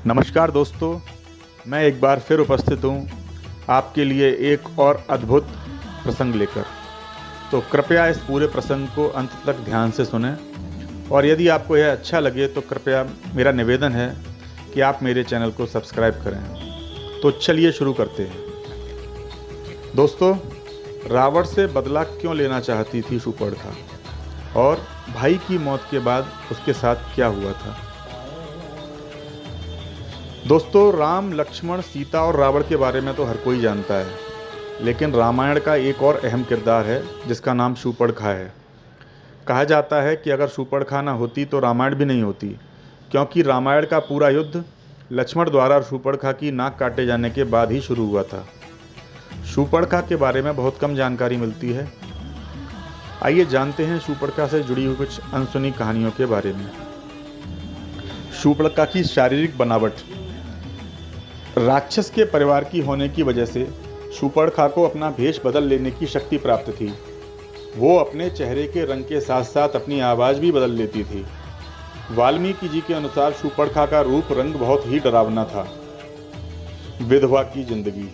नमस्कार दोस्तों, मैं एक बार फिर उपस्थित हूँ आपके लिए एक और अद्भुत प्रसंग लेकर। तो कृपया इस पूरे प्रसंग को अंत तक ध्यान से सुनें और यदि आपको यह अच्छा लगे तो कृपया मेरा निवेदन है कि आप मेरे चैनल को सब्सक्राइब करें। तो चलिए शुरू करते हैं। दोस्तों, रावण से बदला क्यों लेना चाहती थी शूर्पणखा और भाई की मौत के बाद उसके साथ क्या हुआ था। दोस्तों, राम, लक्ष्मण, सीता और रावण के बारे में तो हर कोई जानता है, लेकिन रामायण का एक और अहम किरदार है जिसका नाम शूर्पणखा है। कहा जाता है कि अगर शूर्पणखा ना होती तो रामायण भी नहीं होती, क्योंकि रामायण का पूरा युद्ध लक्ष्मण द्वारा शूर्पणखा की नाक काटे जाने के बाद ही शुरू हुआ था। शूर्पणखा के बारे में बहुत कम जानकारी मिलती है। आइए जानते हैं शूर्पणखा से जुड़ी हुई कुछ अनसुनी कहानियों के बारे में। शूर्पणखा की शारीरिक बनावट। राक्षस के परिवार की होने की वजह से शूर्पणखा को अपना भेष बदल लेने की शक्ति प्राप्त थी। वो अपने चेहरे के रंग के साथ साथ अपनी आवाज़ भी बदल लेती थी। वाल्मीकि जी के अनुसार शूर्पणखा का रूप रंग बहुत ही डरावना था। विधवा की जिंदगी।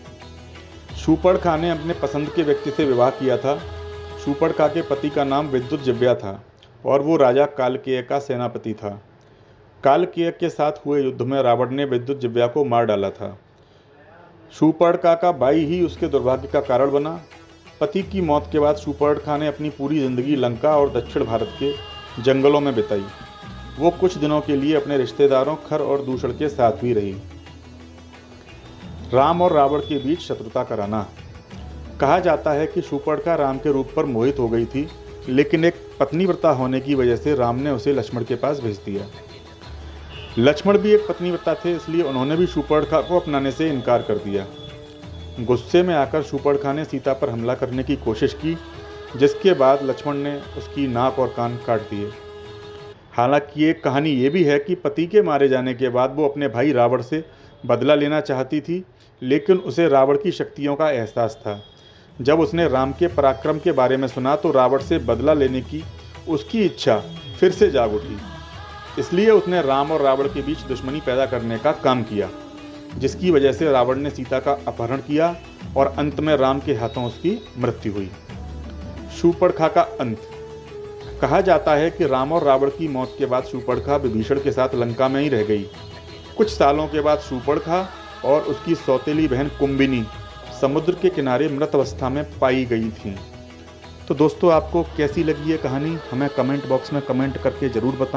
शूर्पणखा ने अपने पसंद के व्यक्ति से विवाह किया था। शूर्पणखा के पति का नाम विद्युतजिह्वा था और वो राजा कालकेय का सेनापति था। कालकेय के साथ हुए युद्ध में रावण ने विद्युतजिह्वा को मार डाला था। शूर्पणखा का भाई ही उसके दुर्भाग्य का कारण बना। पति की मौत के बाद शूर्पणखा ने अपनी पूरी जिंदगी लंका और दक्षिण भारत के जंगलों में बिताई। वो कुछ दिनों के लिए अपने रिश्तेदारों खर और दूषण के साथ भी रही। राम और रावण के बीच शत्रुता कराना। कहा जाता है कि शूर्पणखा राम के रूप पर मोहित हो गई थी, लेकिन एक पत्नीव्रता होने की वजह से राम ने उसे लक्ष्मण के पास भेज दिया। लक्ष्मण भी एक पत्नीव्रता थे, इसलिए उन्होंने भी शूर्पणखा को अपनाने से इनकार कर दिया। गुस्से में आकर शूर्पणखा ने सीता पर हमला करने की कोशिश की, जिसके बाद लक्ष्मण ने उसकी नाक और कान काट दिए। हालांकि एक कहानी ये भी है कि पति के मारे जाने के बाद वो अपने भाई रावण से बदला लेना चाहती थी, लेकिन उसे रावण की शक्तियों का एहसास था। जब उसने राम के पराक्रम के बारे में सुना तो रावण से बदला लेने की उसकी इच्छा फिर से जाग उठी। इसलिए उसने राम और रावण के बीच दुश्मनी पैदा करने का काम किया, जिसकी वजह से रावण ने सीता का अपहरण किया और अंत में राम के हाथों उसकी मृत्यु हुई। शूर्पणखा का अंत। कहा जाता है कि राम और रावण की मौत के बाद शूर्पणखा विभीषण के साथ लंका में ही रह गई। कुछ सालों के बाद शूर्पणखा और उसकी सौतेली बहन कुंभिनी समुद्र के किनारे मृत अवस्था में पाई गई थीं। तो दोस्तों, आपको कैसी लगी ये कहानी हमें कमेंट बॉक्स में कमेंट करके ज़रूर बताएं।